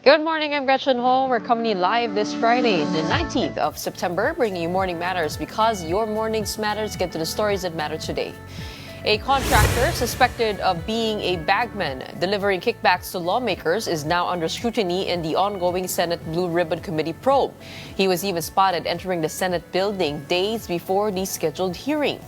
Good morning, I'm Gretchen Ho. We're coming in live this Friday, the 19th of September, bringing you Morning Matters because your mornings matters. Get to the stories that matter today. A contractor suspected of being a bagman delivering kickbacks to lawmakers is now under scrutiny in the ongoing Senate Blue Ribbon Committee probe. He was even spotted entering the Senate building days before the scheduled hearing.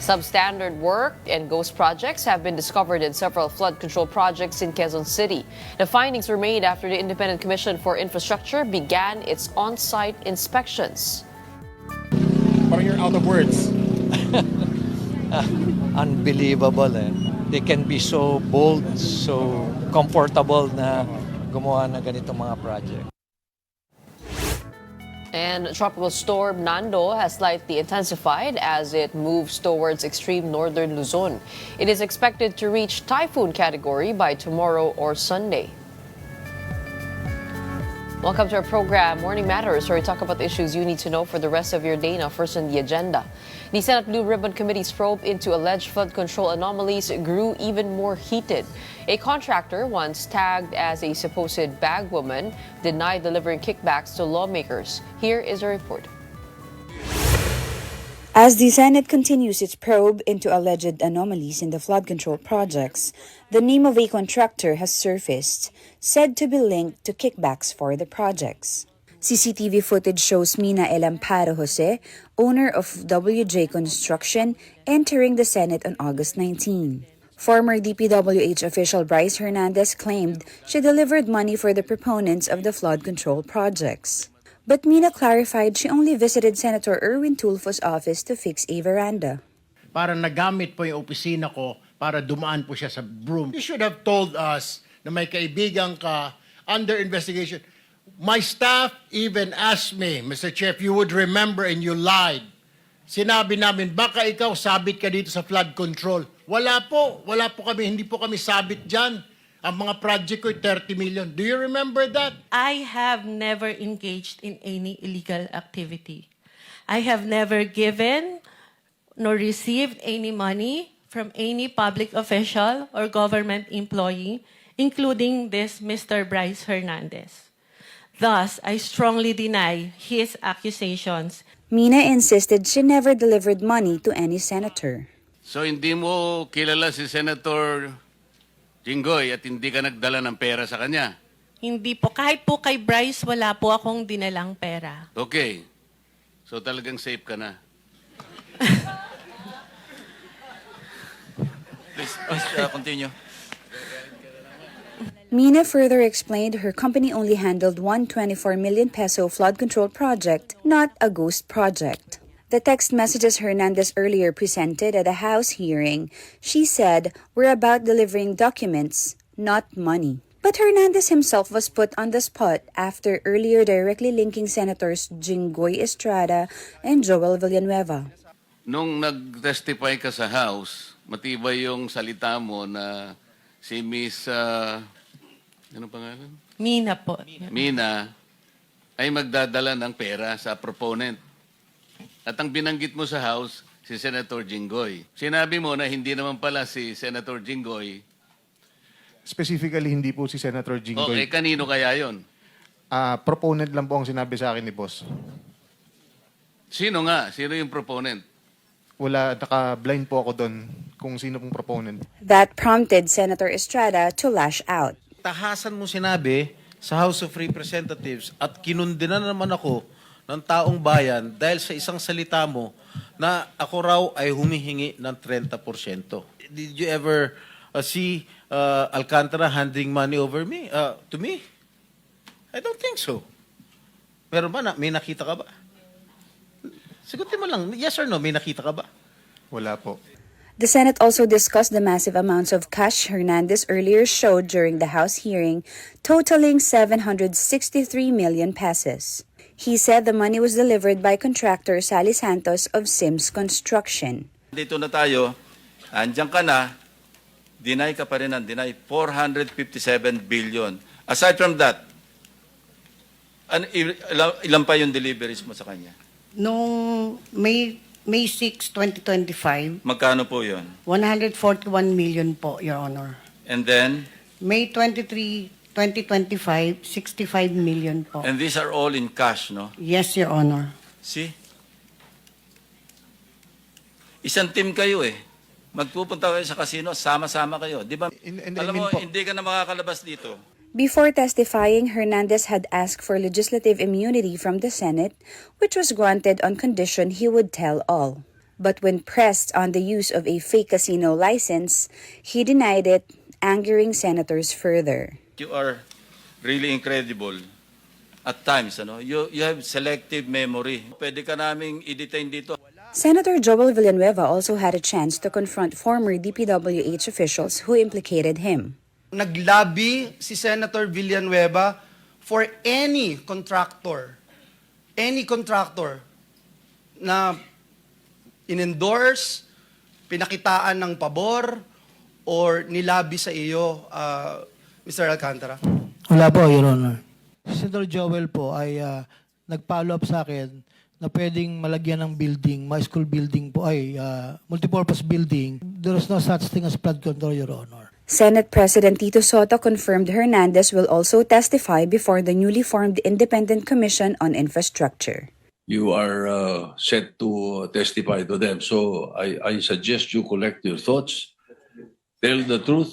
Substandard work and ghost projects have been discovered in several flood control projects in Quezon City. The findings were made after the Independent Commission for Infrastructure began its on-site inspections. Parang you're out of words. Unbelievable eh. They can be so bold, so comfortable na gumawa ng ganitong mga project. And tropical storm Nando has slightly intensified as it moves towards extreme northern Luzon. It is expected to reach typhoon category by tomorrow or Sunday. Welcome to our program, Morning Matters, where we talk about the issues you need to know for the rest of your day. Now, first on the agenda. The Senate Blue Ribbon Committee's probe into alleged flood control anomalies grew even more heated. A contractor, once tagged as a supposed bag woman, denied delivering kickbacks to lawmakers. Here is a report. As the Senate continues its probe into alleged anomalies in the flood control projects, the name of a contractor has surfaced, said to be linked to kickbacks for the projects. CCTV footage shows Mina El Amparo Jose, owner of WJ Construction, entering the Senate on August 19. Former DPWH official Bryce Hernandez claimed she delivered money for the proponents of the flood control projects. But Mina clarified she only visited Senator Erwin Tulfo's office to fix a veranda. Para nagamit po yung opisina ko para dumaan po siya sa broom. You should have told us na may kaibigan ka under investigation. My staff even asked me, Mr. Chair, if you would remember and you lied. Sinabi namin, baka ikaw sabit ka dito sa flood control. Wala po kami, hindi po kami sabit dyan. Ang mga project ko, 30 million. Do you remember that? I have never engaged in any illegal activity. I have never given nor received any money from any public official or government employee, including this Mr. Bryce Hernandez. Thus, I strongly deny his accusations. Mina insisted she never delivered money to any senator. So hindi mo kilala si Senator Jinggoy at hindi ka nagdala ng pera sa kanya? Hindi po. Kahit po kay Bryce, wala po akong dinalang pera. Okay. So talagang safe ka na. Please continue. Mina further explained her company only handled 124 million peso flood control project, not a ghost project. The text messages Hernandez earlier presented at a House hearing, she said, were about delivering documents, not money. But Hernandez himself was put on the spot after earlier directly linking Senators Jinggoy Estrada and Joel Villanueva. Nung nag-testify ka sa House, matibay yung salita mo na si Miss, ano pangalan? Mina po. Mina ay magdadala ng pera sa proponent. At ang binanggit mo sa House, si Senator Jinggoy. Sinabi mo na hindi naman pala si Senator Jinggoy. Specifically, hindi po si Senator Jinggoy. Okay, kanino kaya yon? Proponent lang po ang sinabi sa akin ni boss. Sino nga? Sino yung proponent? Wala, naka-blind po ako doon kung sino pong proponent. That prompted Senator Estrada to lash out. Tahasan mo sinabi sa House of Representatives at kinundinan naman ako ng taong bayan dahil sa isang salita mo na ako raw ay humihingi ng 30%. Did you ever see Alcantara handing money over me, to me? I don't think so. Meron ba? May nakita ka ba? Sagutin mo lang, yes or no, may nakita ka ba? Wala po. The Senate also discussed the massive amounts of cash Hernandez earlier showed during the House hearing, totaling 763 million pesos. He said the money was delivered by contractor Sally Santos of Sims Construction. Dito na tayo, andyan ka na, deny ka pa rin ng deny, 457 billion. Aside from that, ilan pa yung deliveries mo sa kanya? Noong May 6, 2025, Magkano po yun? 141 million po, Your Honor. And then, May 23, 2025, 65 million po. And these are all in cash, no? Yes, Your Honor. See? Isang team kayo eh. Magpupunta kayo sa casino, sama-sama kayo. Di ba? And I Alam mean mo, po- hindi ka na makakalabas dito. Before testifying, Hernandez had asked for legislative immunity from the Senate, which was granted on condition he would tell all. But when pressed on the use of a fake casino license, he denied it, angering senators further. You are really incredible. At times, ano? You have selective memory. Pwede ka naming i-detain dito. Senator Joel Villanueva also had a chance to confront former DPWH officials who implicated him. Naglabi si Senator Villanueva for any contractor na in-endorse, pinakitaan ng pabor, or nilabi sa iyo, Mr. Alcantara? Wala po, Your Honor. Si Senator Joel po ay nag-follow up sa akin na pwedeng malagyan ng building, my school building po ay multipurpose building. There is no such thing as flood control, Your Honor. Senate President Tito Soto confirmed Hernandez will also testify before the newly formed Independent Commission on Infrastructure. You are set to testify to them. So I suggest you collect your thoughts, tell the truth.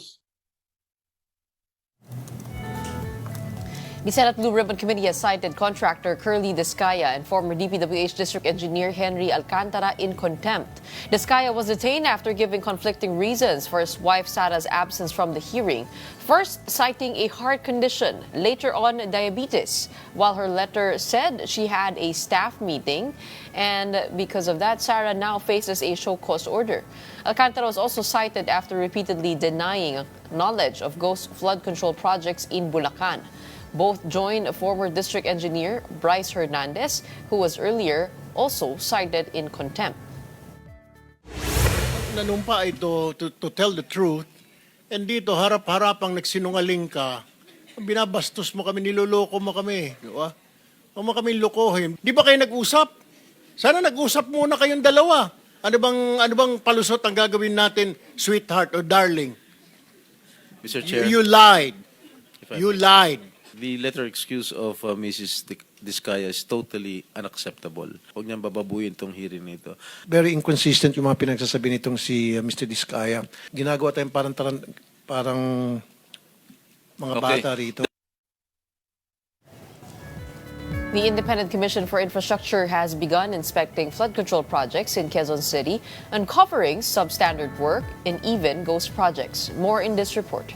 The Senate Blue Ribbon Committee has cited contractor Curly Discaya and former DPWH District Engineer Henry Alcantara in contempt. Discaya was detained after giving conflicting reasons for his wife Sara's absence from the hearing. First, citing a heart condition, later on diabetes, while her letter said she had a staff meeting, and because of that, Sara now faces a show cause order. Alcantara was also cited after repeatedly denying knowledge of ghost flood control projects in Bulacan. Both joined former district engineer Bryce Hernandez, who was earlier also cited in contempt. Nanumpa ay to tell the truth, and dito harap-harapang nagsinungaling ka, binabastos mo kami, niloloko mo kami. Di ba? Huwag mo kami lokohin. Di ba kayo nag-usap? Sana nag-usap muna kayong dalawa. Ano bang palusot ang gagawin natin, sweetheart or darling? Mr. Chair, You lied. if I You may. lied. The letter excuse of Mrs. Discaya is totally unacceptable. Huwag niyang bababuyin tong hearing nito. Very inconsistent yung mga pinagsasabi nitong si Mr. Discaya. Ginagawa tayong parang mga Okay. bata rito. The Independent Commission for Infrastructure has begun inspecting flood control projects in Quezon City, uncovering substandard work and even ghost projects. More in this report.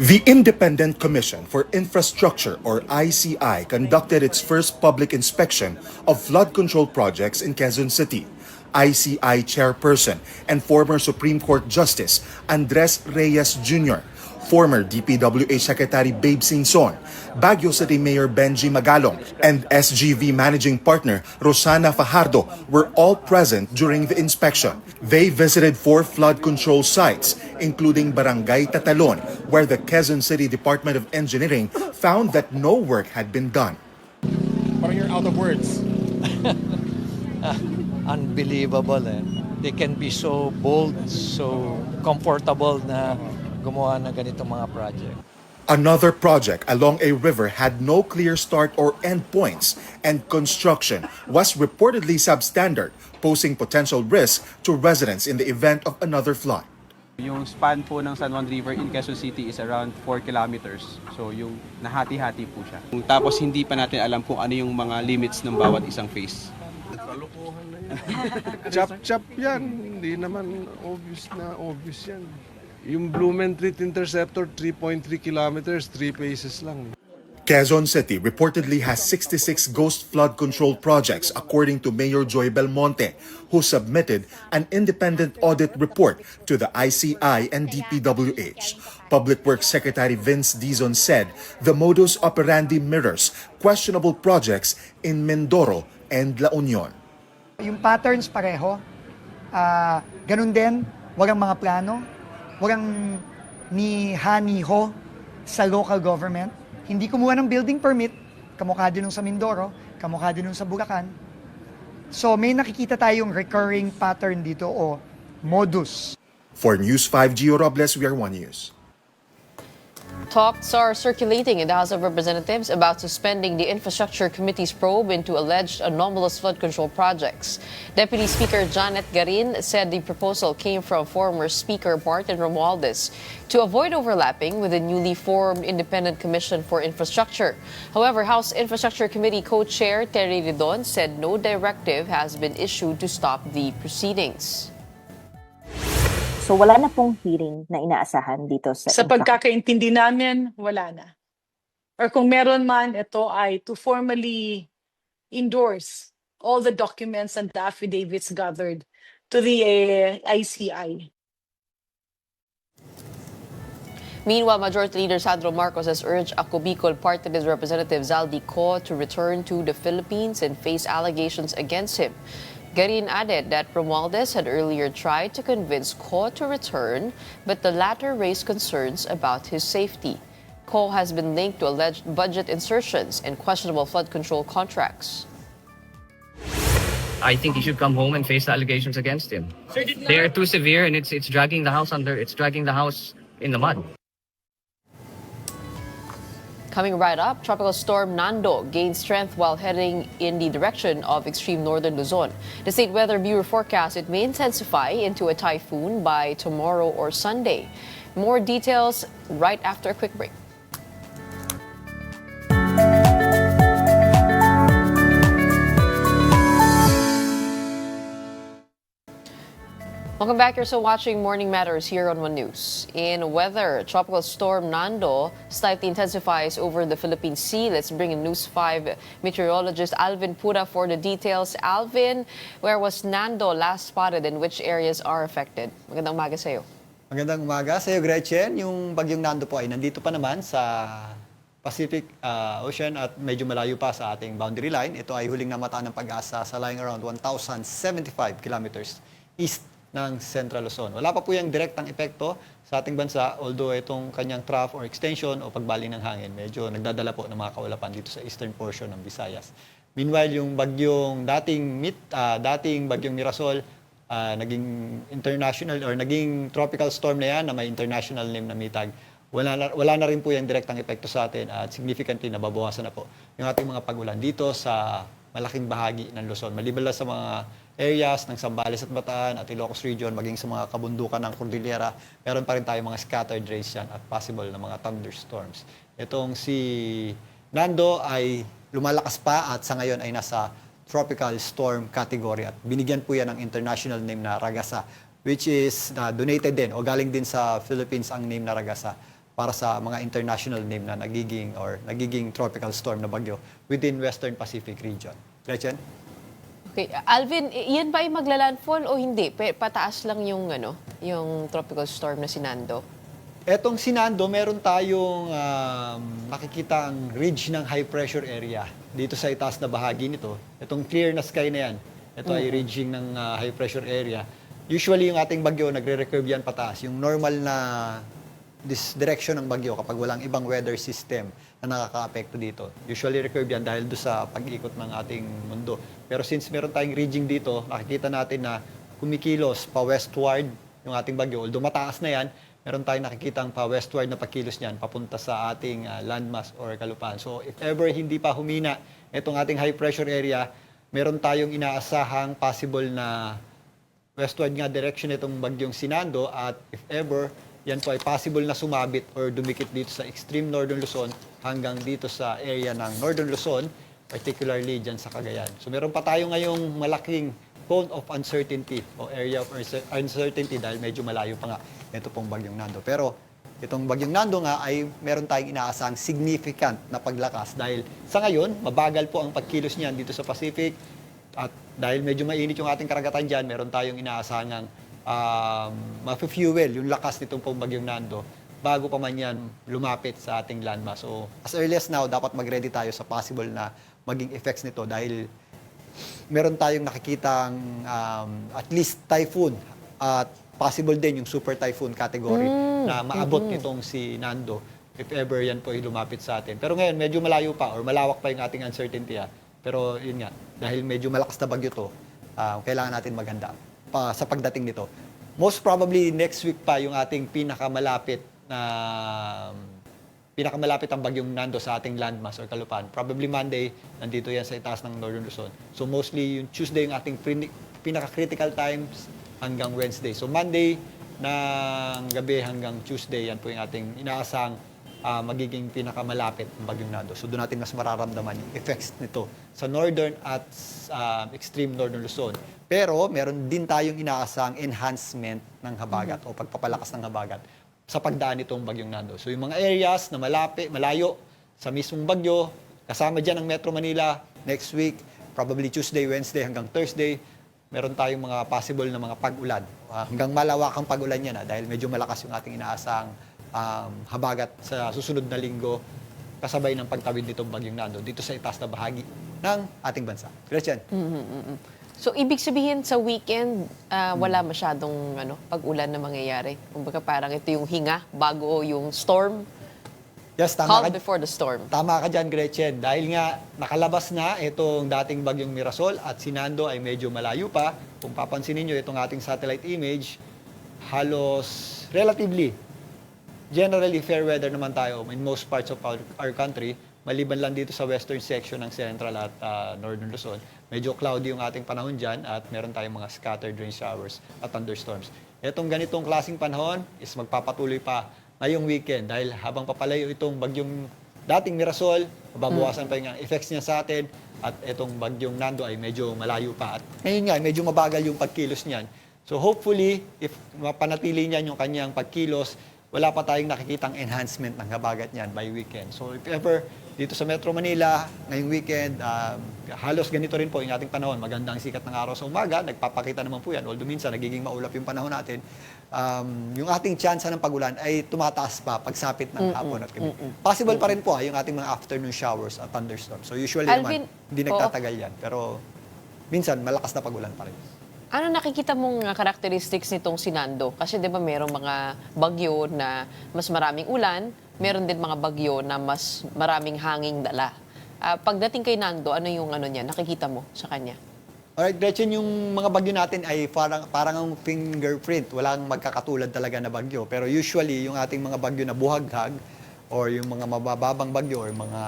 The Independent Commission for Infrastructure, or ICI, conducted its first public inspection of flood control projects in Quezon City. ICI chairperson and former Supreme Court Justice Andres Reyes Jr., former DPWH Secretary Babe Singson, Baguio City Mayor Benji Magalong, and SGV Managing Partner Rosana Fajardo were all present during the inspection. They visited 4 flood control sites, including Barangay Tatalon, where the Quezon City Department of Engineering found that no work had been done. Parang you're out of words. Unbelievable eh. They can be so bold, so comfortable na gumawa ng ganitong mga project. Another project along a river had no clear start or end points, and construction was reportedly substandard, posing potential risk to residents in the event of another flood. Yung span po ng San Juan River in Quezon City is around 4 kilometers. So yung nahati-hati po siya. Tapos hindi pa natin alam kung ano yung mga limits ng bawat isang phase. Chap-chap yan. Hindi naman obvious yan. Yung Blumentritt Interceptor, 3.3 kilometers, 3 phases lang. Quezon City reportedly has 66 ghost flood control projects, according to Mayor Joy Belmonte, who submitted an independent audit report to the ICI and DPWH. Public Works Secretary Vince Dizon said the modus operandi mirrors questionable projects in Mindoro and La Union. Yung patterns pareho, ganun din, walang mga plano, walang ni ha-ni-ho sa local government. Hindi kumuha ng building permit, kamukha din nung sa Mindoro, kamukha din nung sa Bulacan. So may nakikita tayong recurring pattern dito o modus. For News 5, Gio Robles, we are One News. Talks are circulating in the House of Representatives about suspending the Infrastructure Committee's probe into alleged anomalous flood control projects. Deputy Speaker Janet Garin said the proposal came from former Speaker Martin Romualdez to avoid overlapping with the newly formed Independent Commission for Infrastructure. However, House Infrastructure Committee Co-Chair Terry Ridon said no directive has been issued to stop the proceedings. So wala na pong hearing na inaasahan dito Sa pagkakaintindi namin, wala na. Or kung meron man, ito ay to formally endorse all the documents and the affidavits gathered to the ICI. Meanwhile, Majority Leader Sandro Marcos has urged Ako Bicol Party List Representative Zaldi Co to return to the Philippines and face allegations against him. Garin added that Romualdez had earlier tried to convince Co to return, but the latter raised concerns about his safety. Co has been linked to alleged budget insertions and questionable flood control contracts. I think he should come home and face the allegations against him. They are too severe, and it's dragging the house in the mud. Coming right up, Tropical Storm Nando gained strength while heading in the direction of extreme northern Luzon. The State Weather Bureau forecasts it may intensify into a typhoon by tomorrow or Sunday. More details right after a quick break. Welcome back. You're still watching Morning Matters here on One News. In weather, Tropical Storm Nando slightly intensifies over the Philippine Sea. Let's bring in News 5 meteorologist Alvin Pura for the details. Alvin, where was Nando last spotted and which areas are affected? Magandang umaga sa'yo. Magandang umaga sa'yo, Gretchen. Yung bagyong Nando po ay nandito pa naman sa Pacific Ocean at medyo malayo pa sa ating boundary line. Ito ay huling namataan ng Pag-asa sa lying around 1,075 kilometers east ng Central Luzon. Wala pa po yung direktang epekto sa ating bansa, although itong kanyang trough or extension o pagbaling ng hangin, medyo nagdadala po ng mga kaulapan dito sa eastern portion ng Visayas. Meanwhile, yung bagyong dating bagyong Mirasol, naging international or naging tropical storm na yan na may international name na Mitag, wala na rin po yung direktang epekto sa atin at significantly nababawasan na po yung ating mga pag-ulan dito sa malaking bahagi ng Luzon. Maliban lang sa mga areas ng Zambales at Bataan at Ilocos Region, maging sa mga kabundukan ng Cordillera, meron pa rin tayo mga scattered rays yan at possible na mga thunderstorms. Itong si Nando ay lumalakas pa at sa ngayon ay nasa tropical storm category at binigyan po yan ng international name na Ragasa, which is donated din o galing din sa Philippines ang name na Ragasa para sa mga international name na nagiging tropical storm na bagyo within Western Pacific region. Gretchen? Okay, Alvin, yan ba ay maglalandfall o hindi? Pataas lang yung tropical storm na si Nando? Etong si Nando, meron tayong makikita ang ridge ng high pressure area dito sa itaas na bahagi nito. Itong clear na sky na yan, ito ay ridging ng high pressure area. Usually yung ating bagyo, nagre-recurve yan pataas. Yung normal na direction ng bagyo kapag walang ibang weather system na nakaka-apekto dito. Usually recurve yan dahil doon sa pag-ikot ng ating mundo. Pero since meron tayong ridging dito, nakikita natin na kumikilos pa westward yung ating bagyo. Although mataas na yan, meron tayong nakikita pa westward na pagkilos niyan papunta sa ating landmass or kalupaan. So if ever hindi pa humina itong ating high pressure area, meron tayong inaasahang possible na westward nga direction itong bagyong Sinando at if ever yan po ay possible na sumabit or dumikit dito sa extreme northern Luzon hanggang dito sa area ng northern Luzon, particularly dyan sa Cagayan. So meron pa tayo ngayong malaking cone of uncertainty o area of uncertainty dahil medyo malayo pa nga ito pong bagyong Nando. Pero itong bagyong Nando nga ay meron tayong inaasahang significant na paglakas dahil sa ngayon, mabagal po ang pagkilos niyan dito sa Pacific at dahil medyo mainit yung ating karagatan dyan, meron tayong inaasahang ma-fuel yung lakas nitong pong bagyong Nando bago pa man yan lumapit sa ating landmass. So, as early as now, dapat mag-ready tayo sa possible na maging effects nito dahil meron tayong nakikitang at least typhoon at possible din yung super typhoon category na maabot nitong si Nando if ever yan po ay lumapit sa atin. Pero ngayon, medyo malayo pa or malawak pa yung ating uncertainty. Pero yun nga, dahil medyo malakas na bagyo to, kailangan natin maghanda sa pagdating nito. Most probably next week pa yung ating pinakamalapit na pinakamalapit ang bagyong Nando sa ating landmass or kalupaan. Probably Monday, nandito yan sa itaas ng Northern Luzon. So mostly yung Tuesday yung ating pinaka-critical times hanggang Wednesday. So Monday ng gabi hanggang Tuesday, yan po yung ating inaasang magiging pinakamalapit ng bagyong Nando. So doon natin mas mararamdaman yung effects nito sa Northern at extreme Northern Luzon. Pero meron din tayong inaasang enhancement ng habagat o pagpapalakas ng habagat sa pagdaan nitong bagyong Nando. So yung mga areas na malayo sa mismong bagyo, kasama dyan ang Metro Manila next week, probably Tuesday, Wednesday hanggang Thursday, meron tayong mga possible na mga pag-ulan. Hanggang malawakang pag-ulan yan dahil medyo malakas yung ating inaasang habagat sa susunod na linggo kasabay ng pagtawid nitong bagyong Nando dito sa itaas na bahagi ng ating bansa. Gretchen? So, ibig sabihin sa weekend, wala masyadong pag-ulan na mangyayari. Kumbaga parang ito yung hinga bago yung storm. Yes, tama Calm ka. before the storm. Tama ka dyan, Gretchen. Dahil nga nakalabas na itong dating bagyong Mirasol at si Nando ay medyo malayo pa. Kung papansinin nyo itong ating satellite image, halos relatively, generally fair weather naman tayo in most parts of our country. Maliban lang dito sa western section ng Central at Northern Luzon. Medyo cloudy yung ating panahon dyan at meron tayong mga scattered rain showers at thunderstorms. Itong ganitong klaseng panahon is magpapatuloy pa ngayong weekend dahil habang papalayo itong bagyong dating Mirasol, mababawasan pa yung effects niya sa atin at itong bagyong Nando ay medyo malayo pa. At ngayon nga, medyo mabagal yung pagkilos niyan. So hopefully, if mapanatili niyan yung kanyang pagkilos, wala pa tayong nakikitang enhancement ng habagat niyan by weekend. So if ever dito sa Metro Manila, ngayong weekend, halos ganito rin po yung ating panahon. Magandang sikat ng araw sa umaga, nagpapakita naman po yan. Although minsan nagiging maulap yung panahon natin, yung ating tsansa ng pagulan ay tumataas pa pagsapit ng hapon at gabi. Possible pa rin po yung ating mga afternoon showers at thunderstorms. So usually Alvin, naman, hindi nagtatagal yan. Pero minsan, malakas na pagulan pa rin. Ano nakikita mong characteristics nitong si Nando? Kasi 'di ba merong mga bagyo na mas maraming ulan, meron din mga bagyo na mas maraming hanging dala. Pagdating kay Nando, ano yung niya nakikita mo sa kanya? Alright, Gretchen, yung mga bagyo natin ay parang ang fingerprint. Walang magkakatulad talaga na bagyo. Pero usually, yung ating mga bagyo na buhaghag or yung mga mababang bagyo or mga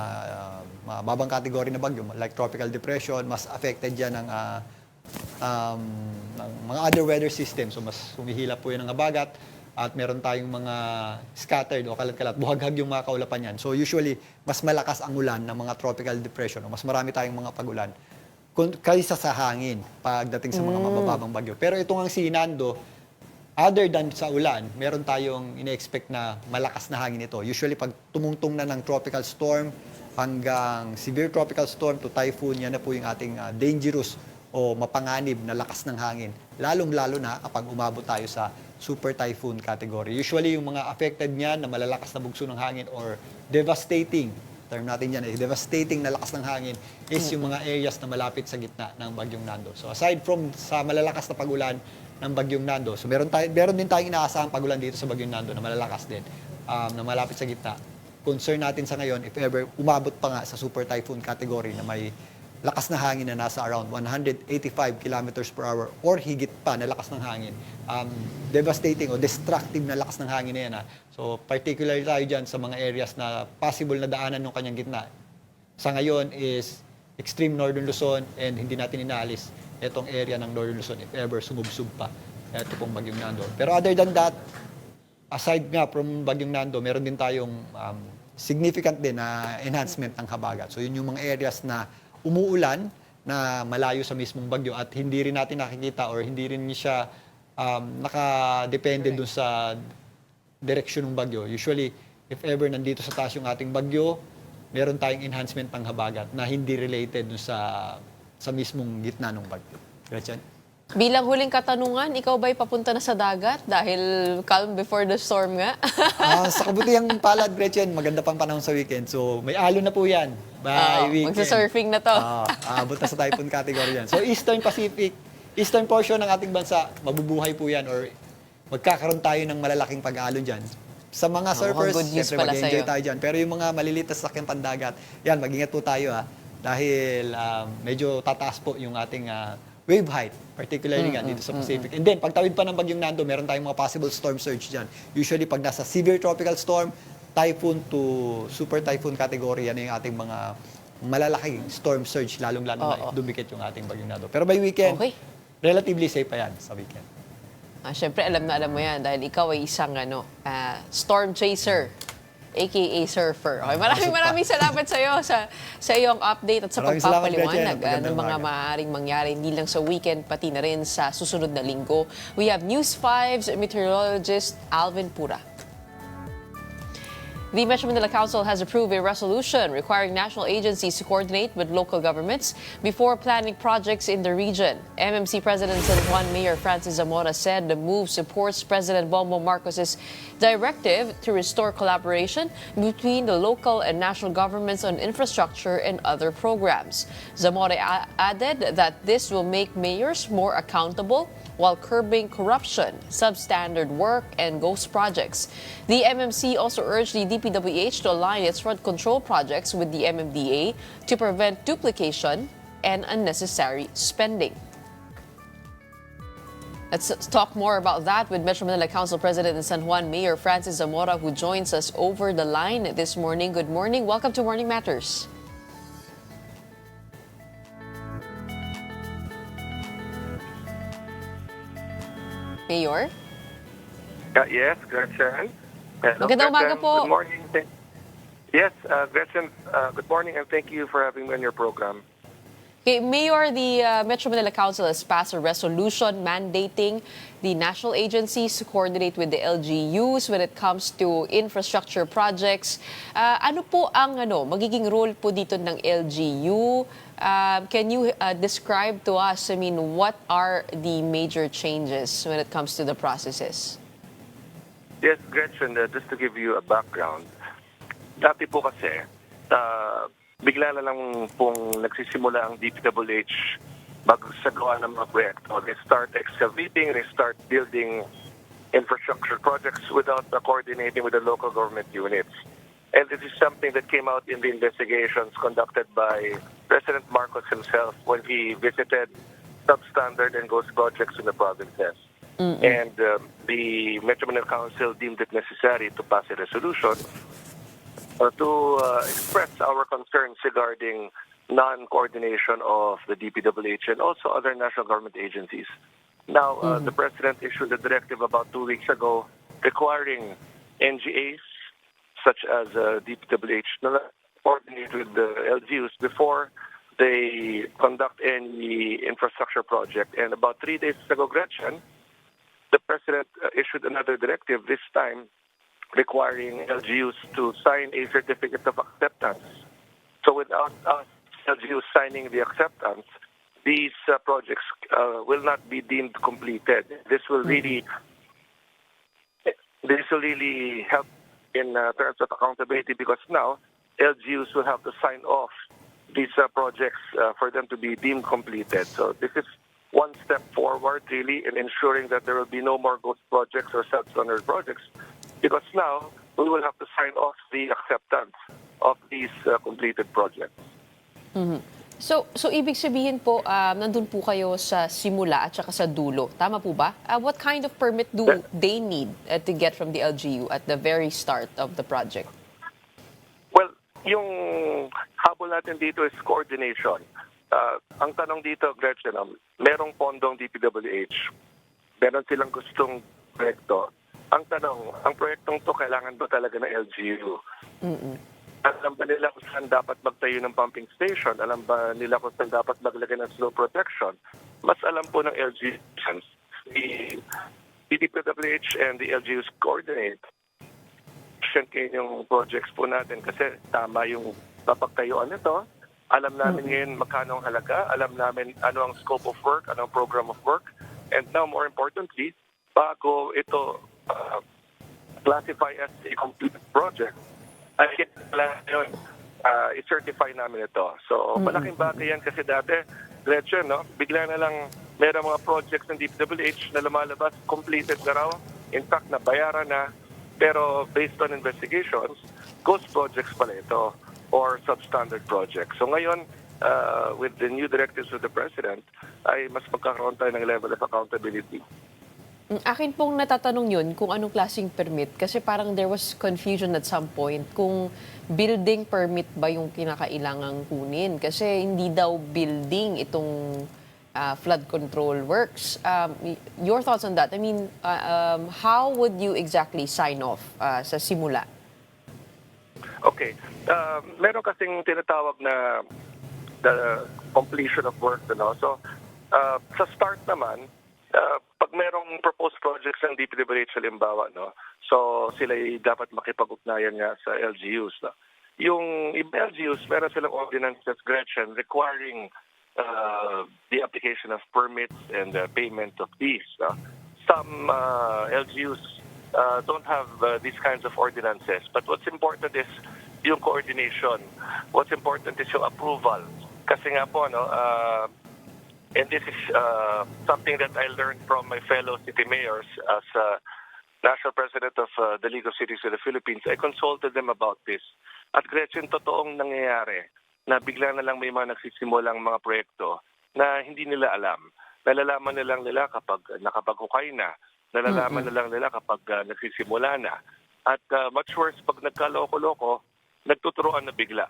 mababang kategory na bagyo like tropical depression, mas affected yan ng mga other weather system. So mas humihila po yun ng habagat at meron tayong mga scattered o kalat-kalat, buhaghag yung mga kaulapan yan. So usually, mas malakas ang ulan ng mga tropical depression o mas marami tayong mga pagulan kaysa sa hangin pagdating sa mga mabababang bagyo. Pero itong ang si Nando, other than sa ulan, meron tayong ine-expect na malakas na hangin ito. Usually pag tumungtong na ng tropical storm hanggang severe tropical storm to typhoon, yan na po yung ating dangerous o mapanganib na lakas ng hangin. Lalong-lalo na kapag umabot tayo sa super typhoon category. Usually, yung mga affected niyan na malalakas na bugso ng hangin or devastating, term natin yan devastating na lakas ng hangin is yung mga areas na malapit sa gitna ng bagyong Nando. So aside from sa malalakas na pagulan ng bagyong Nando, so meron din tayong inaasahang pagulan dito sa bagyong Nando na malalakas din, na malapit sa gitna. Concern natin sa ngayon, if ever umabot pa nga sa super typhoon category na may lakas na hangin na nasa around 185 kilometers per hour or higit pa na lakas ng hangin. Devastating o destructive na lakas ng hangin na yan. So, particularly tayo dyan sa mga areas na possible na daanan ng kanyang gitna. Sa ngayon is extreme Northern Luzon and hindi natin inaalis itong area ng Northern Luzon if ever sumubsub pa ito pong bagyong Nando. Pero other than that, aside nga from bagyong Nando, meron din tayong significant din na enhancement ng habagat. So, yun yung mga areas na umuulan na malayo sa mismong bagyo at hindi rin natin nakikita or hindi rin siya nakadepende dun sa direksyon ng bagyo. Usually, if ever nandito sa taas yung ating bagyo, meron tayong enhancement ng habagat na hindi related dun sa mismong gitna ng bagyo. Gretchen? Bilang huling katanungan, ikaw ba'y papunta na sa dagat dahil calm before the storm nga? Sa kabutihang palad, Gretchen, maganda pang panahon sa weekend. So, may alon na po yan by weekend. Magsa-surfing na to. Aabot na sa typhoon category yan. So, Eastern Pacific, eastern portion ng ating bansa, mabubuhay po yan or magkakaroon tayo ng malalaking pag-alon dyan. Sa mga surfers, siyempre mag-enjoy tayo dyan. Pero yung mga maliliit na sasakyang pandagat, yan, mag-ingat po tayo dahil medyo tataas po yung ating wave height, particularly nga dito sa Pacific. And then, pagtawid pa ng bagyong Nando, meron tayong mga possible storm surge dyan. Usually, pag nasa severe tropical storm, typhoon to super typhoon category, yan yung ating mga malalaking storm surge, lalong-lalo na dumikit yung ating bagyong Nado. Pero by weekend, relatively safe pa yan sa weekend. Siyempre, alam na alam mo yan dahil ikaw ay isang storm chaser, aka surfer. Okay, maraming salamat sa iyo sa iyong update at sa Maraming pagpapaliwanag salamat, ng mga maaaring mangyari hindi lang sa weekend, pati na rin sa susunod na linggo. We have News 5's meteorologist Alvin Pura. The Metro Manila Council has approved a resolution requiring national agencies to coordinate with local governments before planning projects in the region. MMC President San Juan Mayor Francis Zamora said the move supports President Bongbong Marcos's directive to restore collaboration between the local and national governments on infrastructure and other programs. Zamora added that this will make mayors more accountable while curbing corruption, substandard work, and ghost projects. The MMC also urged the DPWH to align its flood control projects with the MMDA to prevent duplication and unnecessary spending. Let's talk more about that with Metro Manila Council President and San Juan Mayor Francis Zamora, who joins us over the line this morning. Good morning. Welcome to Morning Matters. Mayor? Yes, Gretchen. Hello, Magandang umaga Gretchen. po. Good morning. Yes, Gretchen, good morning and thank you for having me on your program. Okay, Mayor, the Metro Manila Council has passed a resolution mandating the national agencies to coordinate with the LGUs when it comes to infrastructure projects. Ano po ang magiging role po dito ng LGU? Can you describe to us, what are the major changes when it comes to the processes? Yes, Gretchen, just to give you a background, dati po kasi, bigla na lang pong nagsisimula ang DPWH magsagawa ng mga proyekto. They start excavating, they start building infrastructure projects without coordinating with the local government units. And this is something that came out in the investigations conducted by President Marcos himself when he visited substandard and ghost projects in the provinces. And the Metro Manila Council deemed it necessary to pass a resolution to express our concerns regarding non-coordination of the DPWH and also other national government agencies. Now, the President issued a directive about 2 weeks ago requiring NGAs such as DPWH to coordinate with the LGUs before they conduct any infrastructure project. And about 3 days ago, Gretchen, the President issued another directive, this time requiring LGUs to sign a certificate of acceptance. So without us LGUs signing the acceptance, these projects will not be deemed completed. This will really help in terms of accountability because now LGUs will have to sign off these projects for them to be deemed completed. So this is one step forward really in ensuring that there will be no more ghost projects or substandard projects because now we will have to sign off the acceptance of these completed projects. So ibig sabihin po, nandun po kayo sa simula at saka sa dulo. Tama po ba? What kind of permit do they need to get from the LGU at the very start of the project? Well, yung habol natin dito is coordination. Ang tanong dito, Gretchen, merong pondong DPWH. Meron silang gustong proyekto. Ang tanong, ang proyektong to kailangan ba talaga ng LGU? Alam ba nila kung saan dapat magtayo ng pumping station? Alam ba nila kung saan dapat maglagay ng slow protection? Mas alam po ng LGU. The DPWH and the LGUs coordinate yung projects po natin kasi tama yung papagtayuan nito. Alam namin ngayon magkano ang halaga. Alam namin ano ang scope of work, ano ang program of work. And now, more importantly, bago ito classify as a complete project, ay i-certify namin ito. So, malaking bagay yan kasi dati, Gretchen, bigla na lang meron mga projects ng DPWH na lumalabas, completed na raw, in fact, nabayaran na, pero based on investigations, ghost projects pala ito or substandard projects. So ngayon, with the new directives of the President, ay mas magkakaroon tayo ng level of accountability. Akin pong natatanong yun kung anong klaseng permit kasi parang there was confusion at some point kung building permit ba yung kinakailangang kunin kasi hindi daw building itong flood control works. Your thoughts on that? I mean, how would you exactly sign off sa simula? Okay. Meron kasing tinatawag na the completion of work. So, sa start naman, pag merong proposed projects ng DPWH halimbawa, so sila dapat makipag-ugnayan nga sa LGUs. Yung LGUs, meron silang ordinances, Gretchen, requiring the application of permits and payment of fees. Some LGUs don't have these kinds of ordinances. But what's important is yung coordination. What's important is yung approval. Kasi nga po, and this is something that I learned from my fellow city mayors as National President of the League of Cities of the Philippines. I consulted them about this. At Gretchen, totoong nangyayari na bigla na lang may mga nagsisimulang mga proyekto na hindi nila alam. Nalalaman na lang nila kapag nakapaghukay na. Nalalaman na lang nila kapag nagsisimula na. At much worse, pag nagkaloko-loko, nagtuturuan na bigla.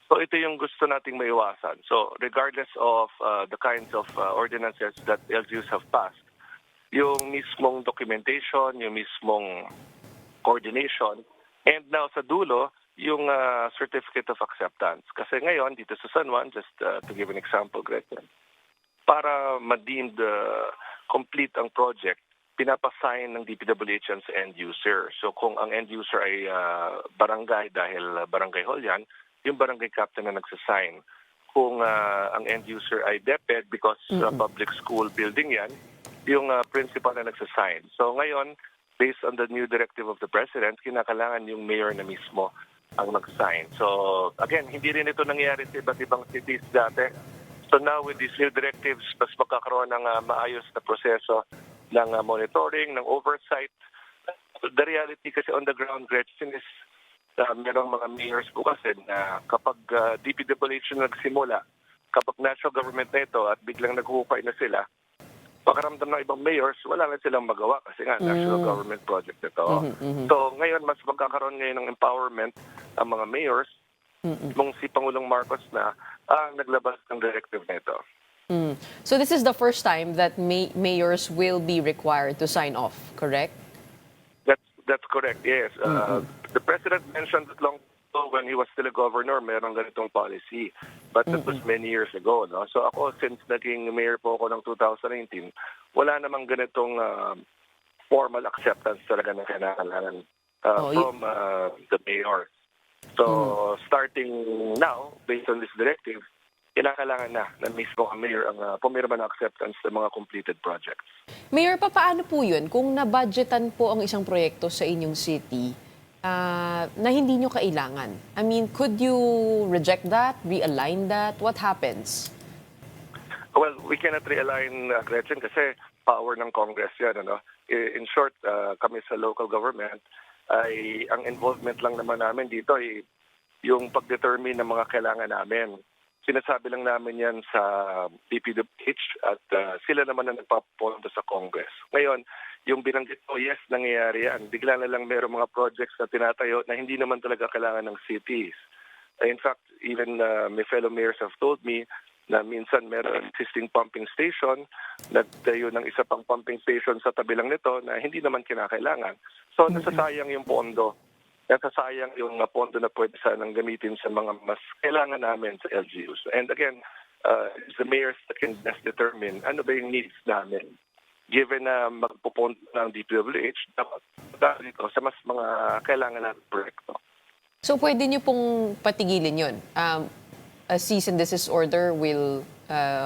So ito yung gusto nating maiwasan. So regardless of the kinds of ordinances that LGUs have passed, yung mismong documentation, yung mismong coordination, and now sa dulo, yung certificate of acceptance. Kasi ngayon, dito sa San Juan, just to give an example, Gretchen, para ma-deemed complete ang project, pinapasign ng DPWH sa end user. So kung ang end user ay barangay dahil barangay hall yan, yung barangay captain na nagsasign. Kung ang end user ay DepEd because public school building yan, yung principal na nagsasign. So ngayon, based on the new directive of the President, kinakailangan yung mayor na mismo ang nag-sign. So again, hindi rin ito nangyayari sa iba't ibang cities dati. So now with these new directives, mas magkakaroon ng maayos na proseso ng monitoring, ng oversight. The reality kasi on the ground, Gretchen, is merong mga mayors po kasi na kapag DPWH na nagsimula, kapag national government na ito at biglang naghuhukay na sila, pakaramdam ng ibang mayors, wala na silang magawa kasi nga national government project ito. So ngayon, mas magkakaroon ngayon ng empowerment ang mga mayors nung si Pangulong Marcos na naglabas ng directive na ito. So this is the first time that mayors will be required to sign off, correct? That's correct, yes. The President mentioned it long ago when he was still a governor, merong ganitong policy. But that was many years ago. So ako, since naging mayor po ako ng 2019, wala namang ganitong formal acceptance talaga na kailangan from the mayor. So starting now, based on this directive, kailangan na mismo ang mayor ang pumirma ng acceptance sa mga completed projects. Mayor, paano po yun? Kung nabudgetan po ang isang proyekto sa inyong city na hindi nyo kailangan, I mean, could you reject that, realign that? What happens? Well, we cannot realign, Gretchen, kasi power ng Congress yan. In short, kami sa local government, ay ang involvement lang naman namin dito ay yung pag-determine ng mga kailangan namin. Sinasabi lang namin yan sa DPWH at sila naman na nagpapondo sa Congress. Ngayon, yung binanggit ko, yes, nangyayari yan. Bigla na lang mayroong mga projects na tinatayo na hindi naman talaga kailangan ng cities. In fact, even my fellow mayors have told me na minsan meron existing pumping station, nagtayo ng isa pang pumping station sa tabi lang nito na hindi naman kinakailangan. So, nasasayang yung pondo. Nasasayang yung pondo na pwede sanang gamitin sa mga mas kailangan namin sa LGUs. And again, it's the mayors that can best determine ano ba yung needs namin. Given na magpupunta ng DPWH, dapat dito sa mas mga kailangan natin proyekto. So pwede niyo pong patigilin yun? A cease and desist order will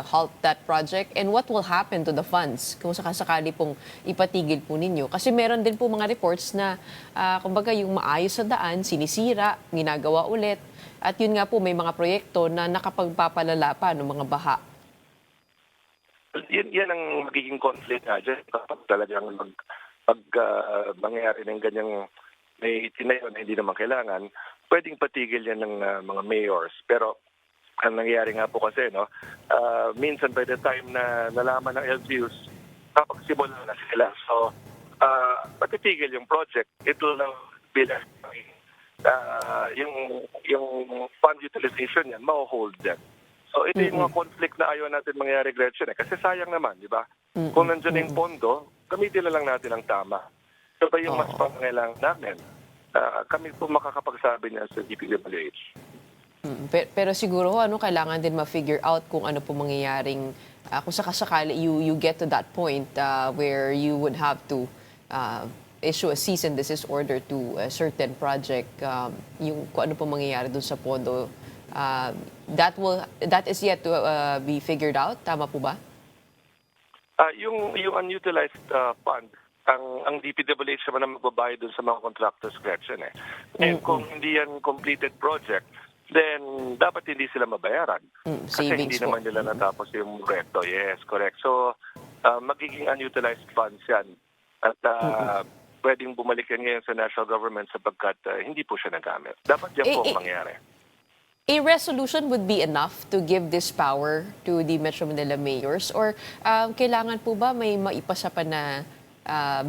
halt that project? And what will happen to the funds kung sakasakali pong ipatigil po ninyo? Kasi meron din po mga reports na kumbaga yung maayos sa daan, sinisira, ginagawa ulit. At yun nga po, may mga proyekto na nakapagpapalala pa ng mga baha. Yan ang magiging conflict nga dyan. Kapag talagang mangyayari ng ganyang may tinayo na hindi naman kailangan, pwedeng patigil yan ng mga mayors. Pero ang nangyayari nga po kasi, minsan by the time na nalaman ng LGUs kapagsimula na sila. So, patitigil yung project. Ito lang bilang yung fund utilization yan, ma-hold din. So, ito yung mga conflict na ayaw natin mangyari, Gretchen. Kasi sayang naman, di ba? Kung nandiyan yung pondo, gamitin na lang natin ang tama. So, ba yung mas pangailangan namin? Kami po makakapagsabi niya sa DPWH. Pero siguro kailangan din ma-figure out kung ano po mangyayaring kung sakasakali you get to that point where you would have to issue a cease and desist order to a certain project, yung kung ano po mangyayari dun sa pondo, that is yet to be figured out. Tama po ba? Yung unutilized fund, ang DPWH naman ang magbabayad dun sa mga contractors, Gretchen. And kung hindi yan completed project, then dapat hindi sila mabayaran. Kasi hindi naman nila natapos yung proyekto. Yes, correct. So, magiging unutilized funds yan. At pwedeng bumalik yan ngayon sa national government sapagkat hindi po siya nagamit. Dapat yan po ang mangyari. A resolution would be enough to give this power to the Metro Manila mayors? Or kailangan po ba may maipasa pa na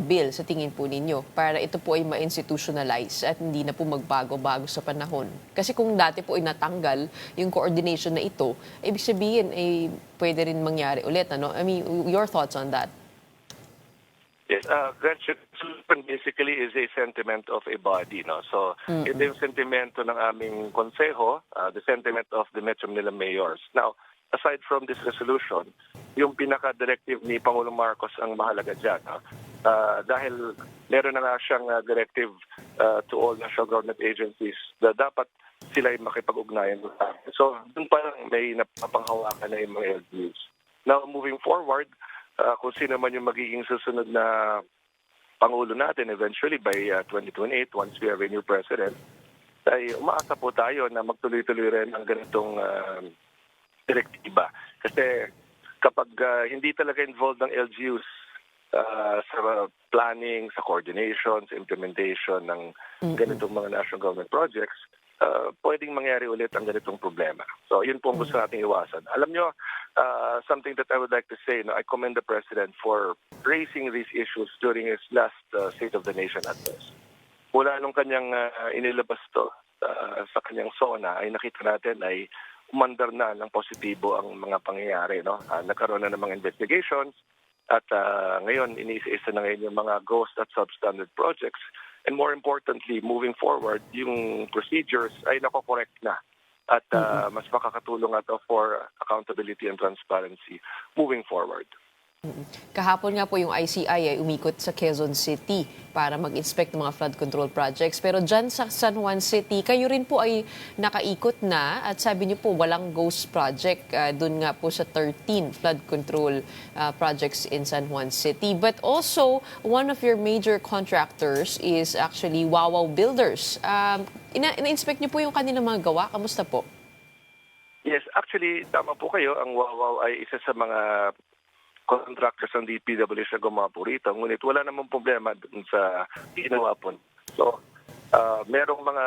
bill sa tingin po ninyo para ito po ay ma-institutionalize at hindi na po magbago-bago sa panahon? Kasi kung dati po ay natanggal yung coordination na ito, ibig sabihin ay pwede rin mangyari ulit. Ano? I mean, your thoughts on that? Yes, Gretchen, basically is a sentiment of a body. No? So, ito yung sentimento ng aming konseho, the sentiment of the Metro Manila mayors. Now, aside from this resolution, yung pinaka-directive ni Pangulong Marcos ang mahalaga dyan. Dahil meron na nga siyang directive to all national government agencies na dapat sila ay makipag-ugnayan. So, dun pa lang may napapanghawakan na yung mga LGUs. Now, moving forward, kung sino man yung magiging susunod na Pangulo natin eventually by 2028, once we have a new president, ay umaasa po tayo na magtuloy-tuloy rin ang ganitong direktiba. Kasi kapag hindi talaga involved ng LGUs sa planning, sa coordination, sa implementation ng ganitong mga national government projects, pwedeng mangyari ulit ang ganitong problema. So, yun po ang gusto nating iwasan. Alam nyo, something that I would like to say, I commend the President for raising these issues during his last State of the Nation address. Mula nung kanyang inilabas to sa kanyang SONA, ay nakita natin ay umandar na ng positibo ang mga pangyayari. Nagkaroon na ng mga investigations at ngayon iniisa-isa na ngayon yung mga ghost at substandard projects. And more importantly, moving forward, yung procedures ay nakokorrect na at mas makakatulong ito for accountability and transparency moving forward. Kahapon nga po yung ICI ay umikot sa Quezon City para mag-inspect ng mga flood control projects. Pero dyan sa San Juan City, kayo rin po ay nakaikot na at sabi niyo po walang ghost project doon nga po sa 13 flood control projects in San Juan City. But also, one of your major contractors is actually Wawaw Builders. Ina-inspect niyo po yung kanilang mga gawa. Kamusta po? Yes, actually, tama po kayo. Ang Wawaw ay isa sa mga contractors ng DPWH na gumawa po rito. Ngunit wala namang problema dun sa ginawa po. So, merong mga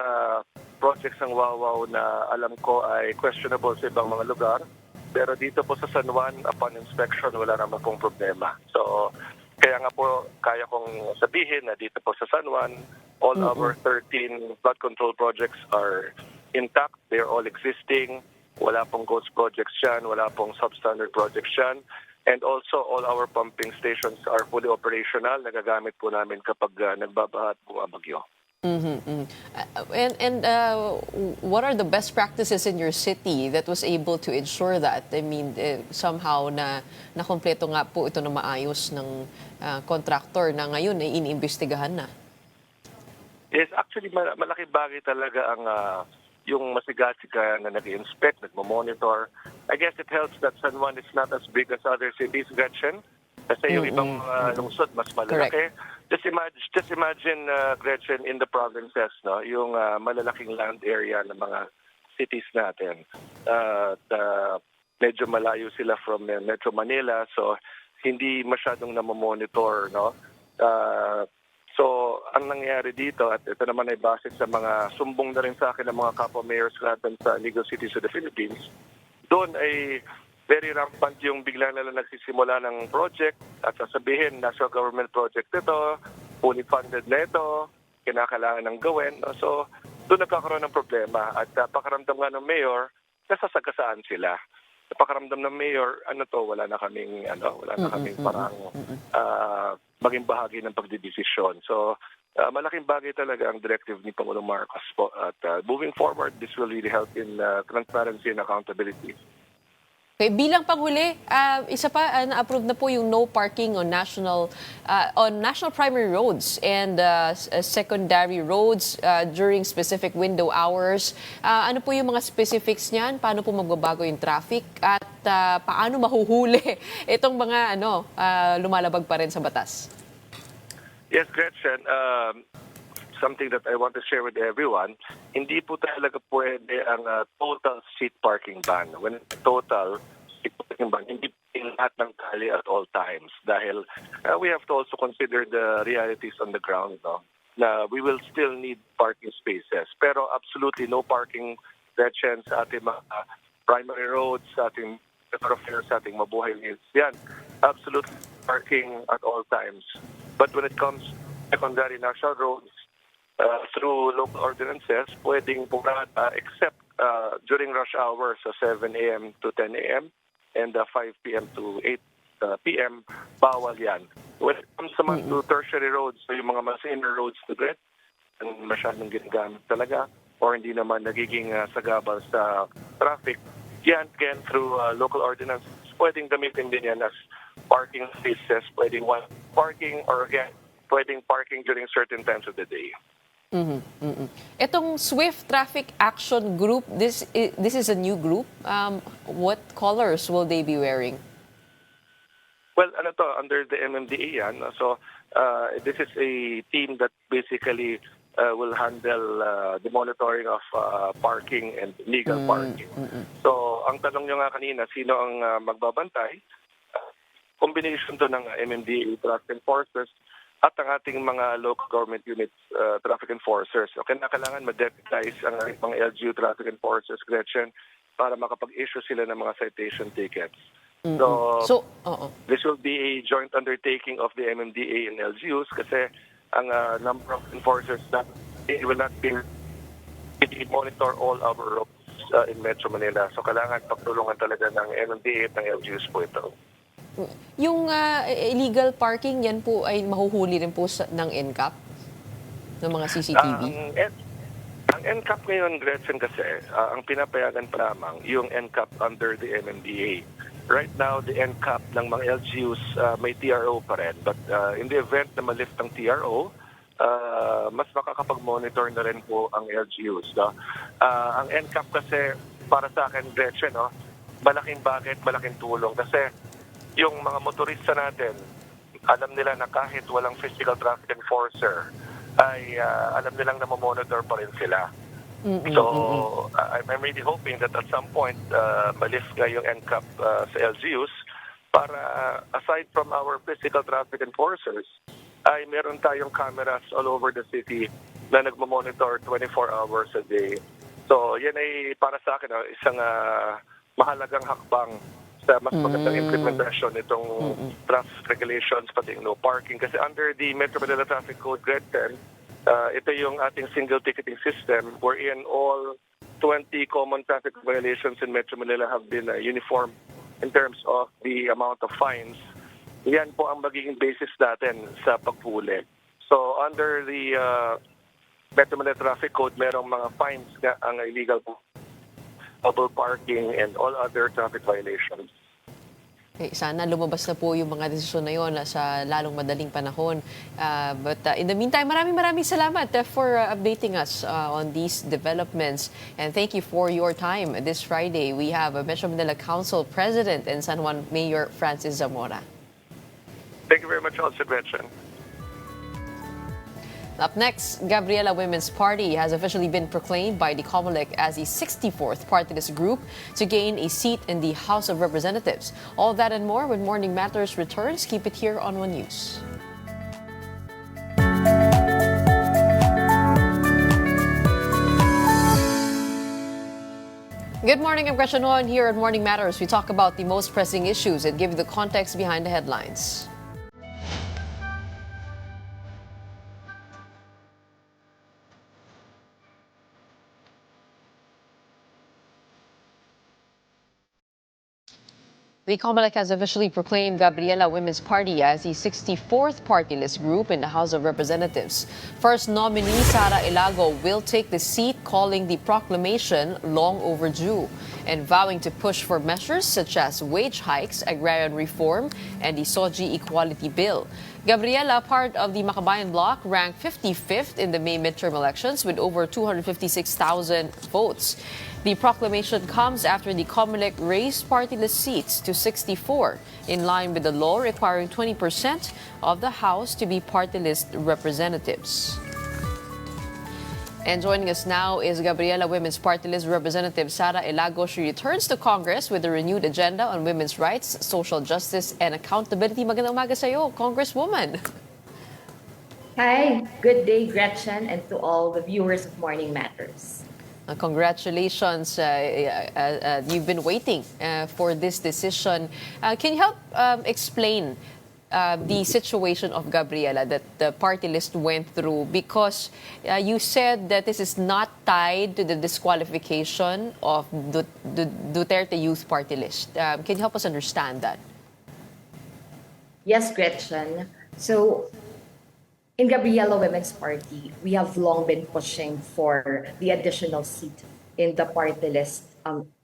projects ng Wawaw na alam ko ay questionable sa ibang mga lugar. Pero dito po sa San Juan, upon inspection, wala namang pong problema. So, kaya nga po, kaya kong sabihin na dito po sa San Juan, all our 13 flood control projects are intact. They're all existing. Wala pong ghost projects dyan. Wala pong substandard projects dyan. And also, all our pumping stations are fully operational. Nagagamit po namin kapag nagbabaha at bumabagyo. And what are the best practices in your city that was able to ensure that? I mean, somehow na nakompleto nga po ito na maayos ng contractor na ngayon ay iniimbestigahan na. Yes, actually, malaki bagay talaga ang yung masigasig na nag-inspect, nagmo-monitor. I guess it helps that San Juan is not as big as other cities, Gretchen. Kasi yung ibang lungsod mas malalaki. Just imagine, Gretchen, in the provinces, yung malalaking land area ng mga cities natin. Medyo malayo sila from Metro Manila, so hindi masyadong namomonitor, So, ang nangyayari dito, at ito naman ay base sa mga sumbong na rin sa akin ng mga kapwa mayors natin sa legal cities of the Philippines, doon ay very rampant yung bigla na lang nagsisimula ng project at sasabihin, national government project ito, fully funded na ito, kinakailangan ng gawin. No? So, doon nagkakaroon ng problema. At pakaramdam nga ng mayor, nasasagasaan sila. Pakaramdam ng mayor, wala na kaming parang maging bahagi ng pagdidesisyon. So, malaking bagay talaga ang directive ni Pangulong Marcos po. At moving forward, this will really help in transparency and accountability. Okay, bilang panghuli, isa pa, na-approve na po yung no parking on national primary roads and secondary roads during specific window hours. Ano po yung mga specifics niyan? Paano po magbabago yung traffic? At paano mahuhuli itong mga lumalabag pa rin sa batas? Yes, Gretchen. Something that I want to share with everyone, hindi po talaga pwede ang total street parking ban. When total street parking ban, hindi po lahat ng kali at all times. Dahil we have to also consider the realities on the ground. No? Na we will still need parking spaces. Pero absolutely no parking sections sa ating mga primary roads, sa ating thoroughfares, sa ating mabuhay lanes. Yan, absolutely parking at all times. But when it comes to secondary national roads, through local ordinances, pwedeng pumata except during rush hours, so 7 a.m. to 10 a.m. and 5 p.m. to 8 p.m., bawal yan. When it comes naman to tertiary roads, so yung mga mas inner roads to Gret, masyadong ginagamit talaga, or hindi naman nagiging sagabal sa traffic, yan again through local ordinances, pwedeng gamitin din yan as parking spaces, pwedeng one parking, or again, pwedeng parking during certain times of the day. Itong Swift Traffic Action Group, this is a new group. What colors will they be wearing? Well, under the MMDA yan. So, this is a team that basically will handle the monitoring of parking and legal parking. So, ang tanong nyo nga kanina, sino ang magbabantay? Combination to ng MMDA traffic enforcers at ang ating mga local government units traffic enforcers. So, kailangan ma-deputize ang mga LGU traffic enforcers, Gretchen, para makapag-issue sila ng mga citation tickets. So, this will be a joint undertaking of the MMDA and LGUs kasi ang number of enforcers that it will not be monitor all our roads in Metro Manila. So, kailangan pagtulungan talaga ng MMDA at ng LGUs po ito. Yung illegal parking, yan po ay mahuhuli rin po ng NCAP? Ng mga CCTV? Ang NCAP ngayon, Gretchen, kasi ang pinapayagan pa lamang yung NCAP under the MMDA. Right now, the NCAP ng mga LGUs may TRO pa rin. But in the event na malift ang TRO, mas makakapag-monitor na rin po ang LGUs. No? Ang NCAP kasi, para sa akin, Gretchen, no? malaking bagay at malaking tulong. Kasi yung mga motorista natin, alam nila na kahit walang physical traffic enforcer, ay alam nilang na monitor pa rin sila. So, I'm really hoping that at some point, malift nga yung NCAP sa LGUs para aside from our physical traffic enforcers, ay meron tayong cameras all over the city na nagmamonitor 24 hours a day. So, yan ay para sa akin isang mahalagang hakbang sa mas magandang implementasyon itong traffic regulations, pati no parking. Kasi under the Metro Manila Traffic Code Grade 10, ito yung ating single ticketing system wherein all 20 common traffic violations in Metro Manila have been uniform in terms of the amount of fines. Yan po ang magiging basis natin sa paghuli. So under the Metro Manila Traffic Code, merong mga fines nga ang illegal double parking and all other traffic violations. Okay, sana lumabas na po yung mga desisyon na yun sa lalong madaling panahon. But in the meantime, maraming salamat for updating us on these developments. And thank you for your time this Friday. We have Metro Manila Council President and San Juan Mayor Francis Zamora. Thank you very much, also, Gretchen. Up next, Gabriela Women's Party has officially been proclaimed by the COMELEC as the 64th party list group to gain a seat in the House of Representatives. All that and more when Morning Matters returns. Keep it here on One News. Good morning, I'm Gretchen Noon. Here at Morning Matters, we talk about the most pressing issues and give you the context behind the headlines. The COMELEC has officially proclaimed Gabriela Women's Party as the 64th party list group in the House of Representatives. First nominee Sara Ilago will take the seat, calling the proclamation long overdue and vowing to push for measures such as wage hikes, agrarian reform, and the SOGI Equality Bill. Gabriela, part of the Makabayan bloc, ranked 55th in the May midterm elections with over 256,000 votes. The proclamation comes after the COMELEC raised party list seats to 64, in line with the law requiring 20% of the House to be party list representatives. And joining us now is Gabriela Women's Party List Representative Sara Ilago. She returns to Congress with a renewed agenda on women's rights, social justice, and accountability. Magandang umaga sa iyo, Congresswoman. Hi, good day, Gretchen, and to all the viewers of Morning Matters. Congratulations. You've been waiting for this decision. Can you help explain the situation of Gabriela that the party list went through? Because you said that this is not tied to the disqualification of the Duterte Youth Party list. Can you help us understand that? Yes, Gretchen. So, in Gabriela Women's Party, we have long been pushing for the additional seat in the party list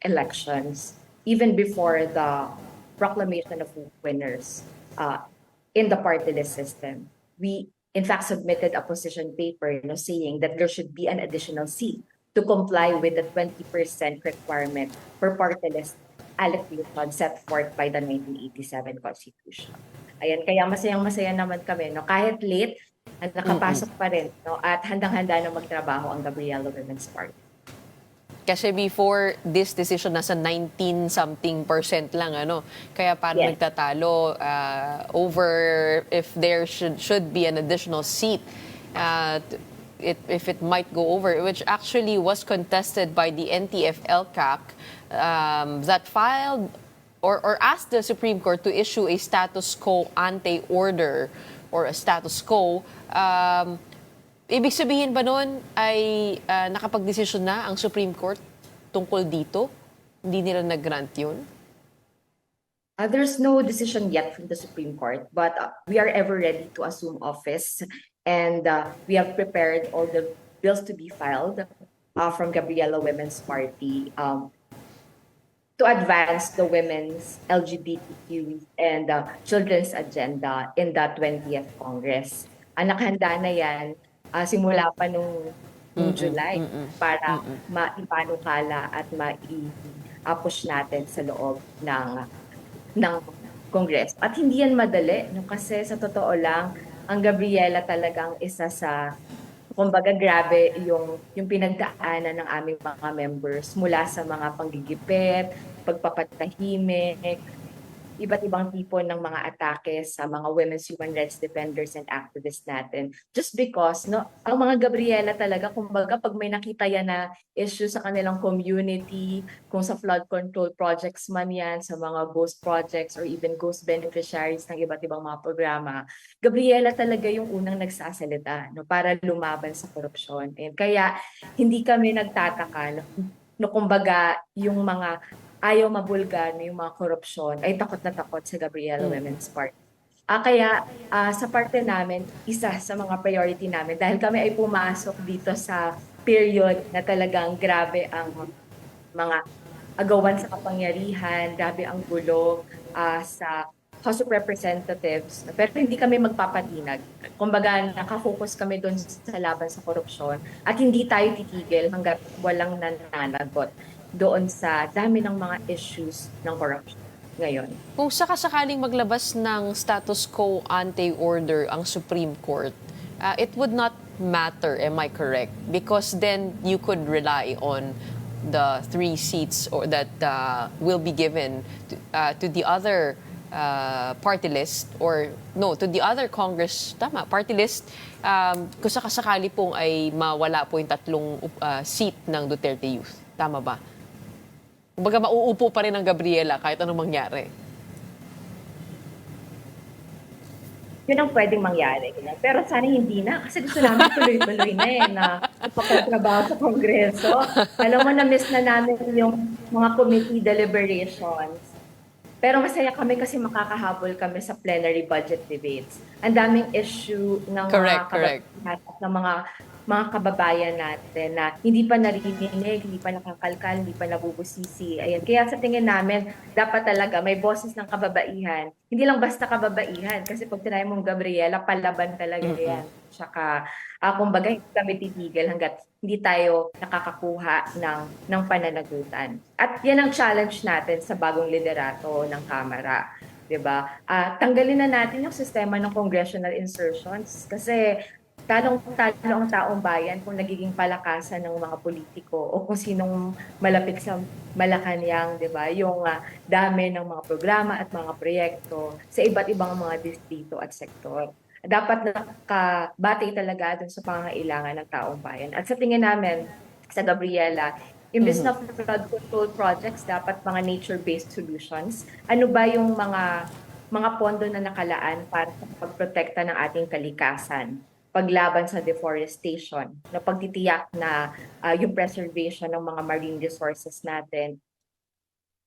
elections, even before the proclamation of winners in the party list system. We, in fact, submitted a position paper saying that there should be an additional seat to comply with the 20% requirement for party list allocation set forth by the 1987 Constitution. Ayan, kaya masayang-masaya naman kami, kahit late, nakapasok pa rin, at handang-handa na magtrabaho ang Gabriela Women's Party. Kasi before this decision, nasa 19-something% lang, Kaya parang nagtatalo over if there should be an additional seat, if it might go over, which actually was contested by the NTF-ELCAC that filed or asked the Supreme Court to issue a status quo ante order or a status quo. Ibig sabihin ba nun ay nakapag-desisyon na ang Supreme Court tungkol dito? Hindi nila nag-grant yun? There's no decision yet from the Supreme Court, but we are ever ready to assume office, and we have prepared all the bills to be filed from Gabriela Women's Party to advance the women's LGBTQ and children's agenda in the 20th Congress. Nakhanda na yan simula pa nung July para maipanukala at mai-push natin sa loob ng Congress. At hindi yan madali, kasi sa totoo lang, ang Gabriela talagang isa sa, kumbaga grabe yung pinagdaanan ng aming mga members mula sa mga panggigipit, pagpapatahimik, iba't ibang tipo ng mga atake sa mga women's human rights defenders and activists natin. Just because, ang mga Gabriela talaga, kumbaga pag may nakita yan na issue sa kanilang community, kung sa flood control projects man yan, sa mga ghost projects or even ghost beneficiaries ng iba't ibang mga programa, Gabriela talaga yung unang nagsasalita para lumaban sa korupsyon. And kaya hindi kami nagtataka, kumbaga yung mga ayaw mabulgar yung mga korupsyon ay takot na takot sa Gabriela Women's Party. Kaya sa parte namin, isa sa mga priority namin, dahil kami ay pumasok dito sa period na talagang grabe ang mga agawan sa kapangyarihan, grabe ang gulo sa House of Representatives, pero hindi kami magpapatinag. Kumbaga, nakafocus kami doon sa laban sa korupsyon at hindi tayo titigil hanggat walang nananagot doon sa dami ng mga issues ng corruption ngayon. Kung sakasakaling maglabas ng status quo ante order ang Supreme Court, it would not matter, am I correct? Because then you could rely on the 3 seats or that will be given to the other party list or to the other Congress, party list, kung sakasakali pong ay mawala po yung 3 seat ng Duterte Youth. Tama ba? Kumbaga mauupo pa rin ang Gabriela kahit anong mangyari. Yun ang pwedeng mangyari. Ganyan. Pero sana hindi na kasi gusto namin tuloy-tuloy na na ipagkatrabaho sa Kongreso. Alam mo, na-miss na namin yung mga committee deliberations. Pero masaya kami kasi makakahabol kami sa plenary budget debates. Ang daming issue ng ng mga kababayan natin na hindi pa naririnig, hindi pa nakakalkal, hindi pa nabubusisi. Ayan. Kaya sa tingin namin, dapat talaga may boses ng kababaihan. Hindi lang basta kababaihan. Kasi pag tinayin mong Gabriela, palaban talaga yan. Tsaka, kumbaga, hindi kami titigil hanggat hindi tayo nakakakuha ng pananagutan. At yan ang challenge natin sa bagong liderato ng Kamara. Diba? Tanggalin na natin yung sistema ng congressional insertions kasi talong-talo ang taong bayan kung nagiging palakasan ng mga politiko o kung sinong malapit sa Malacanang, di ba? Yung dami ng mga programa at mga proyekto sa iba't ibang mga distrito at sektor. Dapat nakabatay talaga dun sa pangangailangan ng taong bayan. At sa tingin namin, sa Gabriela, imbes na flood control projects, dapat mga nature-based solutions. Ano ba yung mga pondo na nakalaan para sa pagprotekta ng ating kalikasan? Paglaban sa deforestation, na pagtitiyak na yung preservation ng mga marine resources natin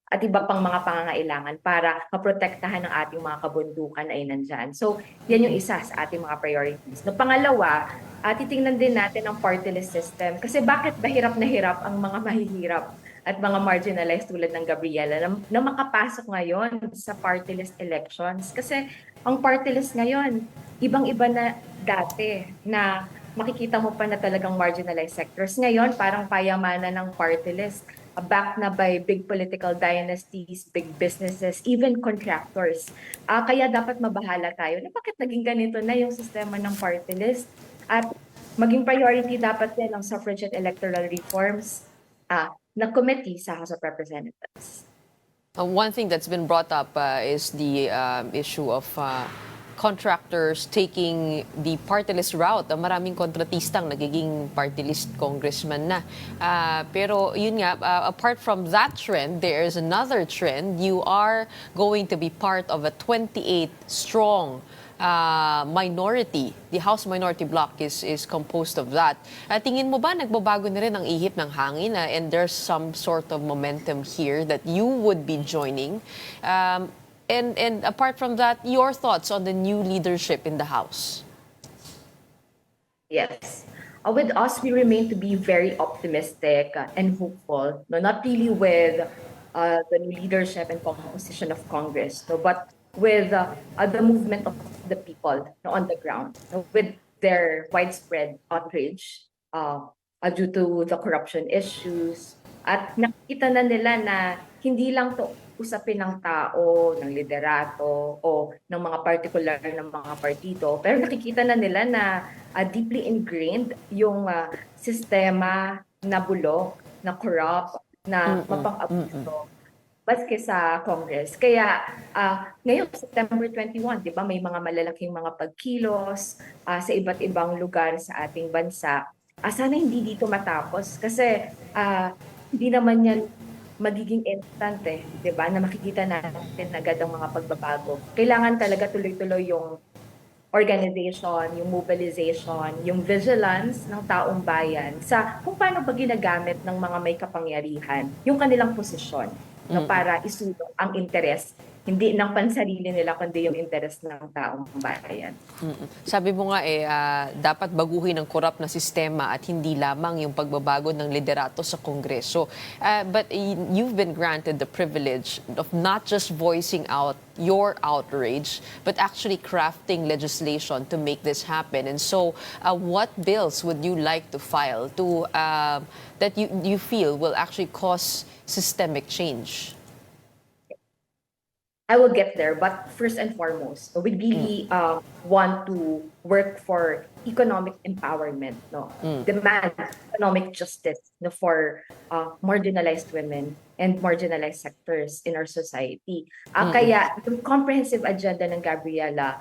at iba pang mga pangangailangan para maprotektahan ng ating mga kabundukan ay nandyan. So, yan yung isa sa ating mga priorities. No, pangalawa, titingnan din natin ang party list system. Kasi bakit ba hirap na hirap ang mga mahihirap at mga marginalized tulad ng Gabriela na makapasok ngayon sa party list elections? Kasi ang party list ngayon, ibang-iba na dati na makikita mo pa na talagang marginalized sectors. Ngayon, parang payamanan ng party list, backed na by big political dynasties, big businesses, even contractors. Kaya dapat mabahala tayo na bakit naging ganito na yung sistema ng party list. At maging priority dapat din ang suffrage and electoral reforms na committee sa House of Representatives. One thing that's been brought up is the issue of contractors taking the party list route. Maraming kontratistang nagiging party list congressman na. Pero yun nga, apart from that trend, there is another trend. You are going to be part of a 28-strong minority. The House Minority Bloc is composed of that. Tingin mo ba nagbabago na rin ang ihip ng hangin and there's some sort of momentum here that you would be joining? And apart from that, your thoughts on the new leadership in the House? Yes. With us, we remain to be very optimistic and hopeful. No, not really with the new leadership and composition of Congress, no, but with the movement of the people on the ground, no, with their widespread outrage due to the corruption issues. At nakita na nila na hindi lang to usapin ng tao, ng liderato, o ng mga particular ng mga partido. Pero nakikita na nila na deeply ingrained yung sistema na bulok, na corrupt, na mapang-abuso, maski sa Congress. Kaya ngayong September 21, di ba, may mga malalaking mga pagkilos sa iba't ibang lugar sa ating bansa. Sana hindi dito matapos kasi hindi naman yan magiging instant di ba, na makikita natin agad ang mga pagbabago. Kailangan talaga tuloy-tuloy yung organization, yung mobilization, yung vigilance ng taong bayan sa kung paano ba ginagamit ng mga may kapangyarihan yung kanilang posisyon na para isulong ang interes, hindi ng pansarili nila, kundi yung interes ng taong bayan. Sabi mo nga dapat baguhin ang korap na sistema at hindi lamang yung pagbabago ng liderato sa Kongreso. But you've been granted the privilege of not just voicing out your outrage, but actually crafting legislation to make this happen. And so, what bills would you like to file to that you feel will actually cause systemic change? I will get there, but first and foremost, we really want to work for economic empowerment, no? Demand economic justice, no, for marginalized women and marginalized sectors in our society. Kaya yung comprehensive agenda ng Gabriela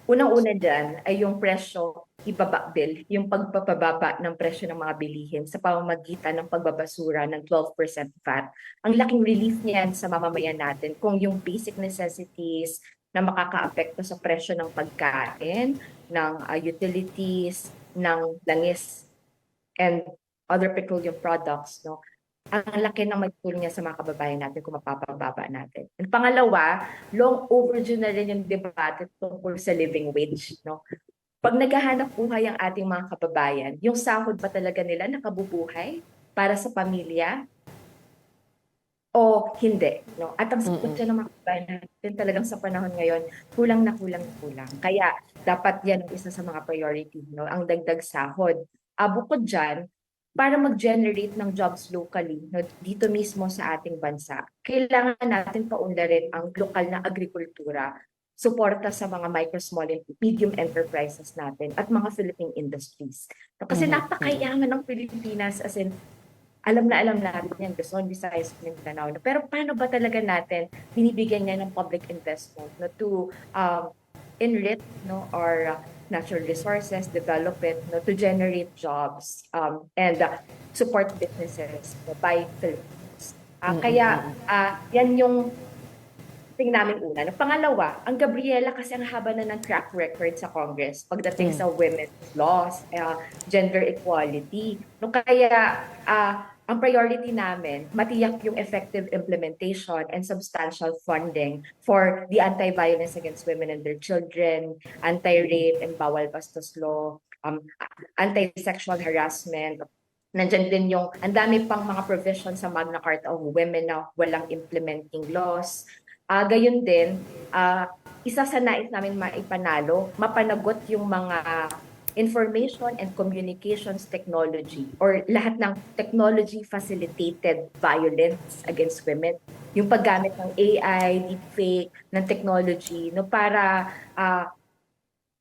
Unang-una dyan ay yung presyo ibaba bill, yung pagpapababa ng presyo ng mga bilihin sa pamamagitan ng pagbabasura ng 12% VAT. Ang laking relief niyan sa mamamayan natin kung yung basic necessities na makakaapekto sa presyo ng pagkain, ng utilities, ng langis, and other petroleum products, no? Ang laki ng magtulong niya sa mga kababayan natin kung mapapababa natin. And pangalawa, long overdue na rin yung debate tungkol sa living wage, no? Pag naghahanap buhay ang ating mga kababayan, yung sahod ba talaga nila nakabubuhay para sa pamilya o hindi, no? At ang sagot dyan ng mga kababayan natin talagang sa panahon ngayon, kulang na kulang. Kaya dapat yan ang isa sa mga priority, no? Ang dagdag sahod. Bukod dyan, para mag-generate ng jobs locally, no, dito mismo sa ating bansa, kailangan natin paunlarin ang lokal na agrikultura, suporta sa mga micro, small, and medium enterprises natin at mga Philippine industries. Kasi napakayaman ng Pilipinas, as in, alam natin yan, Luzon, Visayas, Mindanao. Pero paano ba talaga natin binibigyan niya ng public investment, no, to enrich, no, or natural resources, develop it, no, to generate jobs and support businesses, no, by Philippines. Kaya yan yung tingin namin una. Pangalawa, ang Gabriela kasi ang haba na ng track record sa Congress pagdating sa women's laws, gender equality. No, kaya ang priority namin, matiyak yung effective implementation and substantial funding for the anti-violence against women and their children, anti-rape and bawal bastos law, anti-sexual harassment. Nandyan din yung, ang dami pang mga provisions sa Magna Carta of Women na walang implementing laws. Gayon din, isa sa nais namin maipanalo, mapanagot yung mga information and communications technology or lahat ng technology-facilitated violence against women. Yung paggamit ng AI, deepfake, ng technology, no, para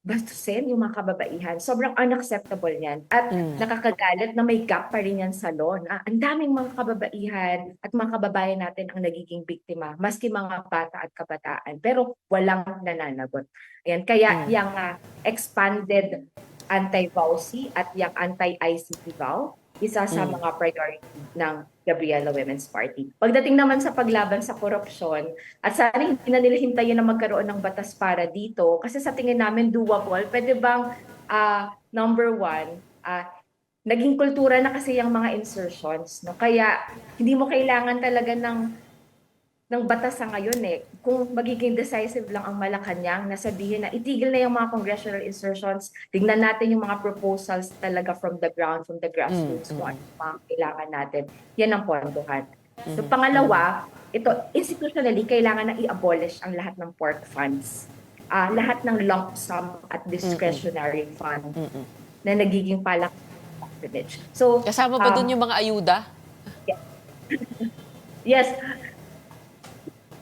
bastusin yung mga kababaihan. Sobrang unacceptable yan. At nakakagalit na may gap pa rin yan sa law. Ang daming mga kababaihan at mga kababayan natin ang nagiging biktima, maski mga bata at kabataan. Pero walang nananagot. Ayan, kaya yung expanded anti-VAUSI at yung anti-ICT VAU, isa sa mga priority ng Gabriela Women's Party. Pagdating naman sa paglaban sa korupsyon, at sana hindi na nila hintayin na magkaroon ng batas para dito, kasi sa tingin namin doable, pwede bang number one, naging kultura na kasi yung mga insertions, no? Kaya hindi mo kailangan talaga ng batas sa ngayon eh. Kung magiging decisive lang ang Malacanang na sabihin na itigil na yung mga congressional insertions, tignan natin yung mga proposals talaga from the ground, from the grassroots, kung ano mga kailangan natin. Yan ang pondohan. So pangalawa, ito, institutionally, kailangan na i-abolish ang lahat ng pork funds. Lahat ng lump sum at discretionary fund na nagiging patronage. So, kasama ba dun yung mga ayuda? Yes.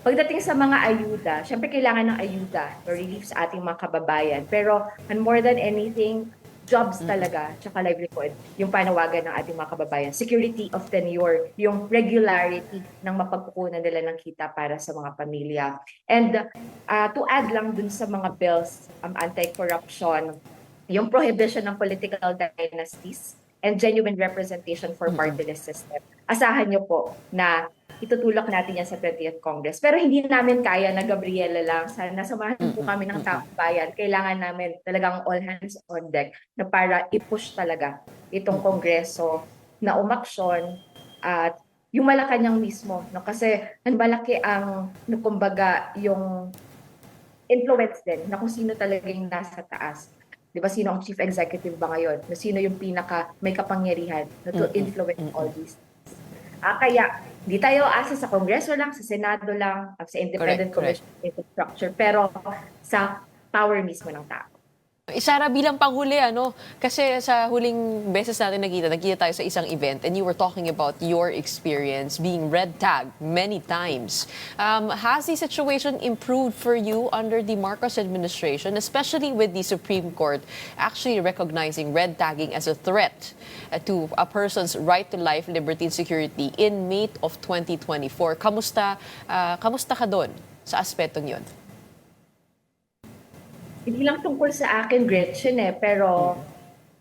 Pagdating sa mga ayuda, syempre kailangan ng ayuda or relief sa ating mga kababayan. Pero and more than anything, jobs talaga, tsaka livelihood, yung panawagan ng ating mga kababayan. Security of tenure, yung regularity ng mapagkukunan nila ng kita para sa mga pamilya. And to add lang dun sa mga bills, anti-corruption, yung prohibition ng political dynasties, and genuine representation for partyless system. Asahan nyo po na itutulak natin yan sa 20th Congress. Pero hindi namin kaya na Gabriela lang. Sana samahan po kami ng taong bayan. Kailangan namin talagang all hands on deck na para i-push talaga itong Kongreso na umaksyon at yung Malacanang mismo. No? Kasi malaki ang, kumbaga, yung influence din na kung sino talaga yung nasa taas. Di ba, sino ang chief executive ba ngayon? Na sino yung pinaka may kapangyarihan na to influence all these things. Kaya, di tayo asa sa Kongreso lang, sa Senado lang, sa Independent Commission on Infrastructure, pero sa power mismo ng tao. Isara, bilang panghuli, kasi sa huling beses natin nagkita tayo sa isang event and you were talking about your experience being red tagged many times. Has the situation improved for you under the Marcos administration, especially with the Supreme Court actually recognizing red tagging as a threat to a person's right to life, liberty, and security in May of 2024? Kamusta ka doon sa aspetong yun? Hindi lang tungkol sa akin, Gretchen pero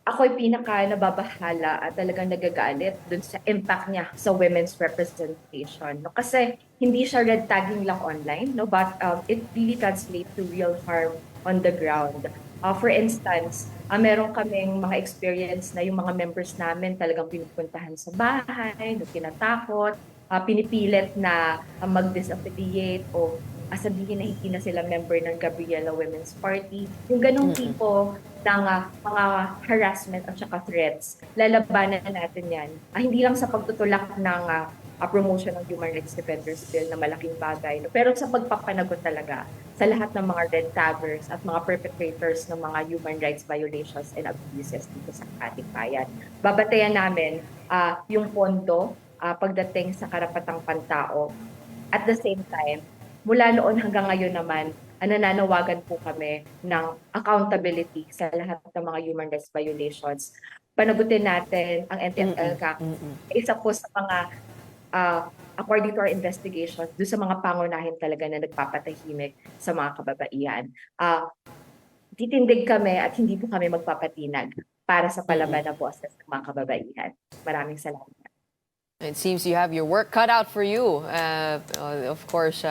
ako'y pinaka nababahala at talagang nagagalit dun sa impact niya sa women's representation. No? Kasi hindi siya red tagging lang online, no? But it really translates to real harm on the ground. For instance, meron kaming mga experience na yung mga members namin talagang pinupuntahan sa bahay, no, tinatakot, pinipilit na mag-disaffiliate o sabihin na hindi na sila member ng Gabriela Women's Party. Yung ganong tipo ng mga harassment at saka threats, lalabanan natin yan. Hindi lang sa pagtutulak ng promotion ng Human Rights Defenders Bill na malaking bagay, no? Pero sa pagpapanagot talaga sa lahat ng mga red taggers at mga perpetrators ng mga human rights violations and abuses dito sa ating bayan. Babatayan namin yung pondo pagdating sa karapatang pantao. At the same time, mula noon hanggang ngayon naman, nananawagan po kami ng accountability sa lahat ng mga human rights violations. Panagutin natin ang NTF-ELCAC. Isa po sa mga, according to our investigation, doon sa mga pangunahin talaga na nagpapatahimik sa mga kababaihan. Titindig kami at hindi po kami magpapatinag para sa palaban na boses ng mga kababaihan. Maraming salamat. It seems you have your work cut out for you. Of course,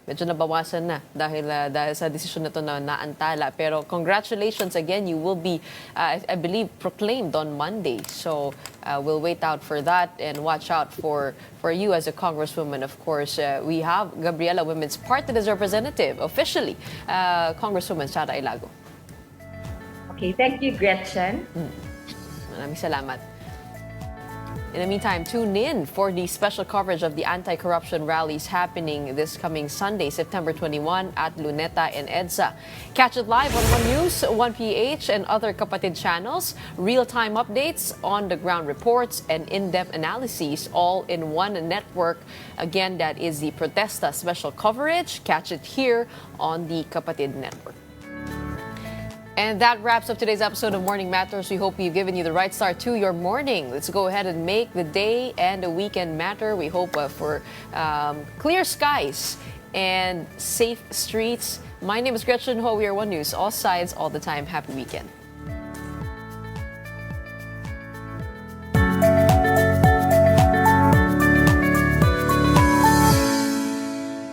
medyo nabawasan na dahil sa desisyon na ito na naantala. Pero congratulations again. You will be, I believe, proclaimed on Monday. So we'll wait out for that and watch out for you as a congresswoman. Of course, we have Gabriela Women's Party as representative, officially, Congresswoman Sara Ilago. Okay, thank you, Gretchen. Maraming salamat. In the meantime, tune in for the special coverage of the anti-corruption rallies happening this coming Sunday, September 21 at Luneta and EDSA. Catch it live on One News, 1PH, and other Kapatid channels. Real-time updates, on-the-ground reports, and in-depth analyses all in one network. Again, that is the Protesta special coverage. Catch it here on the Kapatid Network. And that wraps up today's episode of Morning Matters. We hope we've given you the right start to your morning. Let's go ahead and make the day and the weekend matter. We hope for clear skies and safe streets. My name is Gretchen Ho. We are One News, all sides, all the time. Happy weekend.